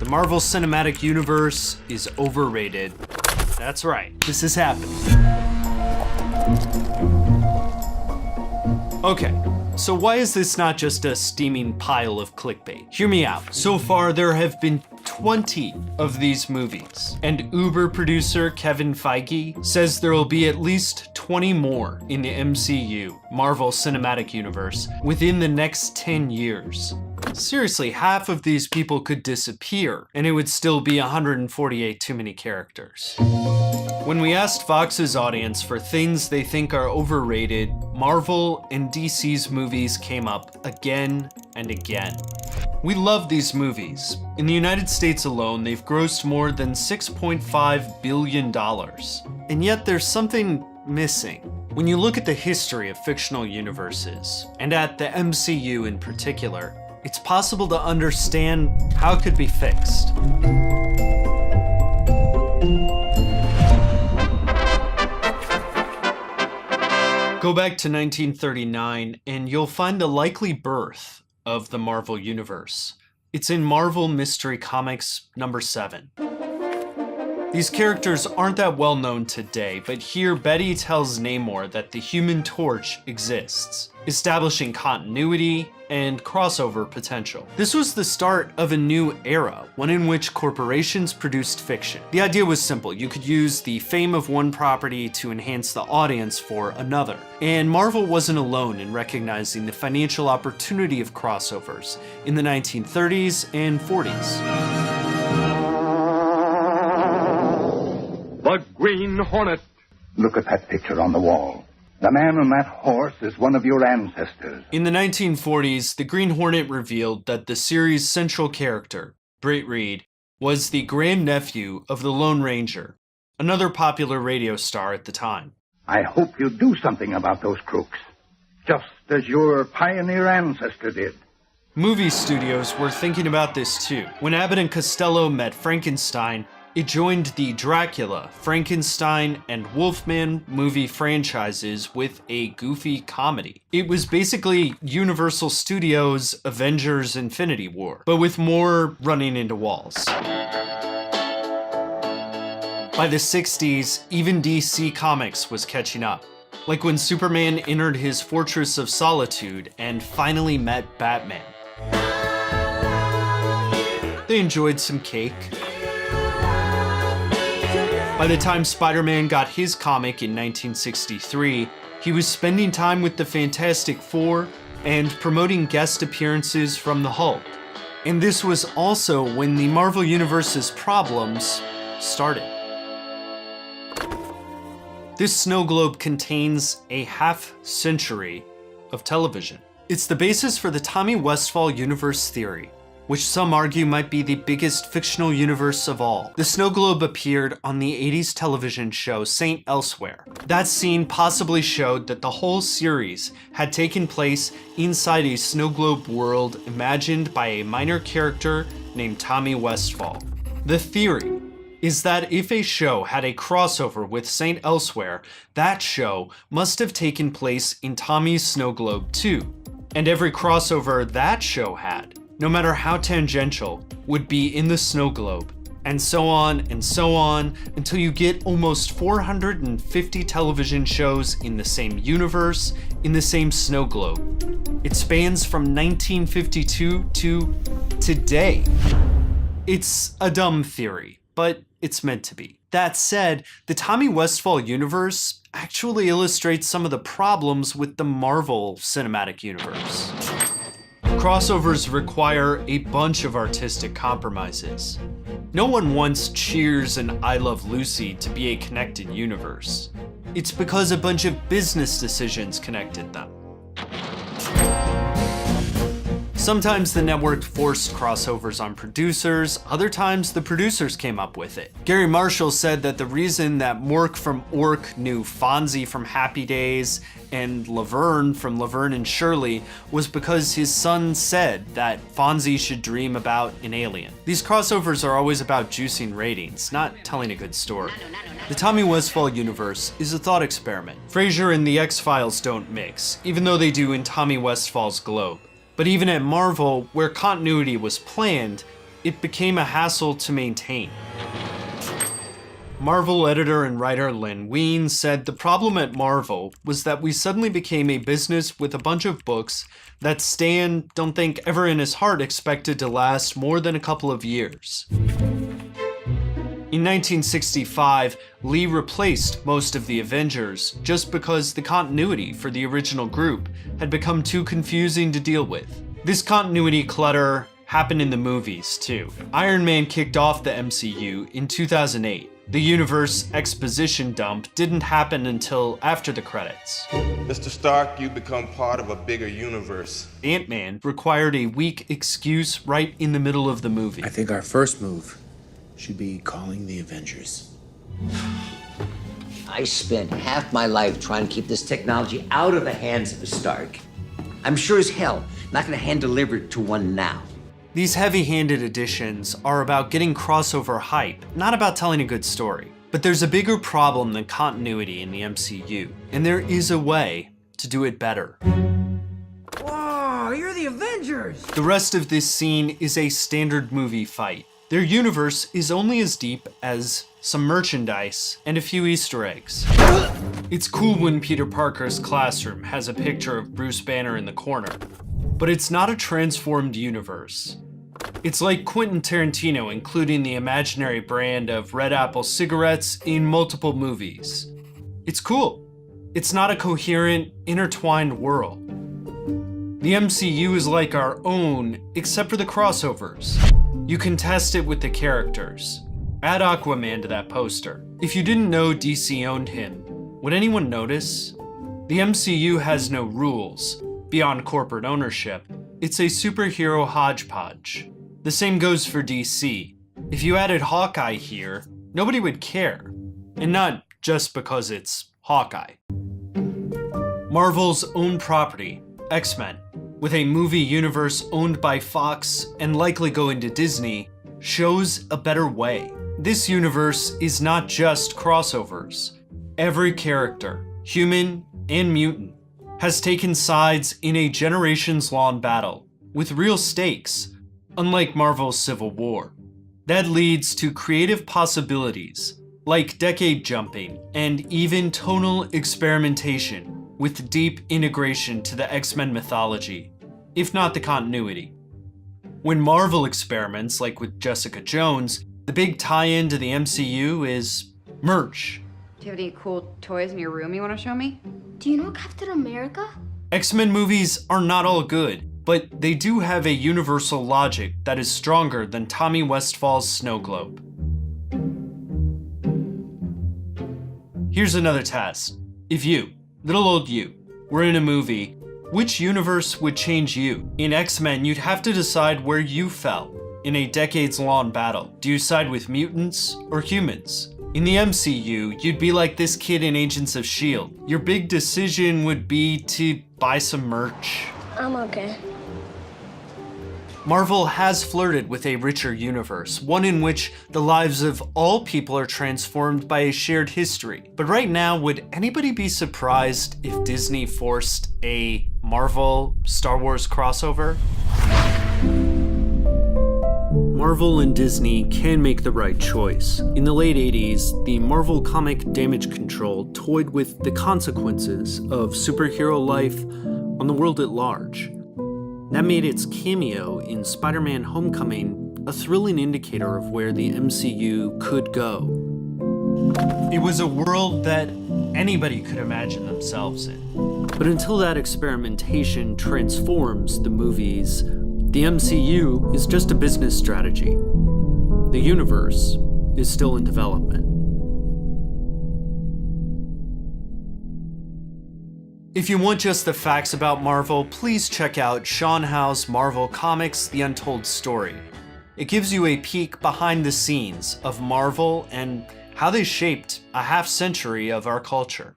The Marvel Cinematic Universe is overrated. That's right, this is happening. Okay, so why is this not just a steaming pile of clickbait? Hear me out. So far, there have been 20 of these movies, and Uber producer Kevin Feige says there will be at least 20 more in the MCU, Marvel Cinematic Universe, within the next 10 years. Seriously, half of these people could disappear, and it would still be 148 too many characters. When we asked Fox's audience for things they think are overrated, Marvel and DC's movies came up again and again. We love these movies. In the United States alone, they've grossed more than $6.5 billion. And yet there's something missing. When you look at the history of fictional universes, and at the MCU in particular, it's possible to understand how it could be fixed. Go back to 1939 and you'll find the likely birth of the Marvel Universe. It's in Marvel Mystery Comics number 7. These characters aren't that well known today, but here Betty tells Namor that the Human Torch exists, establishing continuity and crossover potential. This was the start of a new era, one in which corporations produced fiction. The idea was simple. You could use the fame of one property to enhance the audience for another. And Marvel wasn't alone in recognizing the financial opportunity of crossovers in the 1930s and 40s. The Green Hornet. Look at that picture on the wall. The man on that horse is one of your ancestors. In the 1940s, the Green Hornet revealed that the series' central character, Britt Reed, was the grandnephew of the Lone Ranger, another popular radio star at the time. I hope you do something about those crooks, just as your pioneer ancestor did. Movie studios were thinking about this too. When Abbott and Costello met Frankenstein, it joined the Dracula, Frankenstein, and Wolfman movie franchises with a goofy comedy. It was basically Universal Studios' Avengers Infinity War, but with more running into walls. By the 60s, even DC Comics was catching up. Like when Superman entered his Fortress of Solitude and finally met Batman. They enjoyed some cake. By the time Spider-Man got his comic in 1963, he was spending time with the Fantastic Four and promoting guest appearances from the Hulk. And this was also when the Marvel Universe's problems started. This snow globe contains a half-century of television. It's the basis for the Tommy Westphall universe theory, which some argue might be the biggest fictional universe of all. The snow globe appeared on the 80s television show St. Elsewhere. That scene possibly showed that the whole series had taken place inside a snow globe world imagined by a minor character named Tommy Westphall. The theory is that if a show had a crossover with St. Elsewhere, that show must have taken place in Tommy's snow globe too. And every crossover that show had, no matter how tangential, would be in the snow globe, and so on until you get almost 450 television shows in the same universe, in the same snow globe. It spans from 1952 to today. It's a dumb theory, but it's meant to be. That said, the Tommy Westphall universe actually illustrates some of the problems with the Marvel Cinematic Universe. Crossovers require a bunch of artistic compromises. No one wants Cheers and I Love Lucy to be a connected universe. It's because a bunch of business decisions connected them. Sometimes the network forced crossovers on producers, other times the producers came up with it. Gary Marshall said that the reason that Mork from Ork knew Fonzie from Happy Days and Laverne from Laverne and Shirley was because his son said that Fonzie should dream about an alien. These crossovers are always about juicing ratings, not telling a good story. The Tommy Westphall universe is a thought experiment. Frasier and the X-Files don't mix, even though they do in Tommy Westphall's globe. But even at Marvel, where continuity was planned, it became a hassle to maintain. Marvel editor and writer Len Wein said the problem at Marvel was that we suddenly became a business with a bunch of books that Stan, don't think ever in his heart expected to last more than a couple of years. In 1965, Lee replaced most of the Avengers just because the continuity for the original group had become too confusing to deal with. This continuity clutter happened in the movies too. Iron Man kicked off the MCU in 2008. The universe exposition dump didn't happen until after the credits. Mr. Stark, you become part of a bigger universe. Ant-Man required a weak excuse right in the middle of the movie. I think our first move should be calling the Avengers. I spent half my life trying to keep this technology out of the hands of a Stark. I'm sure as hell not gonna hand deliver it to one now. These heavy-handed additions are about getting crossover hype, not about telling a good story. But there's a bigger problem than continuity in the MCU, and there is a way to do it better. Whoa, you're the Avengers! The rest of this scene is a standard movie fight. Their universe is only as deep as some merchandise and a few Easter eggs. It's cool when Peter Parker's classroom has a picture of Bruce Banner in the corner, but it's not a transformed universe. It's like Quentin Tarantino including the imaginary brand of Red Apple cigarettes in multiple movies. It's cool. It's not a coherent, intertwined world. The MCU is like our own, except for the crossovers. You can test it with the characters. Add Aquaman to that poster. If you didn't know DC owned him, would anyone notice? The MCU has no rules, beyond corporate ownership. It's a superhero hodgepodge. The same goes for DC. If you added Hawkeye here, nobody would care. And not just because it's Hawkeye. Marvel's own property, X-Men, with a movie universe owned by Fox and likely going to Disney, shows a better way. This universe is not just crossovers. Every character, human and mutant, has taken sides in a generations-long battle, with real stakes, unlike Marvel's Civil War. That leads to creative possibilities, like decade jumping and even tonal experimentation with deep integration to the X-Men mythology, if not the continuity. When Marvel experiments, like with Jessica Jones, the big tie-in to the MCU is merch. Do you have any cool toys in your room you want to show me? Do you know Captain America? X-Men movies are not all good, but they do have a universal logic that is stronger than Tommy Westfall's snow globe. Here's another test. If you, little old you, were in a movie, which universe would change you? In X-Men, you'd have to decide where you fell in a decades-long battle. Do you side with mutants or humans? In the MCU, you'd be like this kid in Agents of S.H.I.E.L.D. Your big decision would be to buy some merch. I'm okay. Marvel has flirted with a richer universe, one in which the lives of all people are transformed by a shared history. But right now, would anybody be surprised if Disney forced a Marvel Star Wars crossover? Marvel and Disney can make the right choice. In the late 80s, the Marvel comic Damage Control toyed with the consequences of superhero life on the world at large. That made its cameo in Spider-Man: Homecoming a thrilling indicator of where the MCU could go. It was a world that anybody could imagine themselves in. But until that experimentation transforms the movies, the MCU is just a business strategy. The universe is still in development. If you want just the facts about Marvel, please check out Sean Howe's Marvel Comics: The Untold Story. It gives you a peek behind the scenes of Marvel and how they shaped a half century of our culture.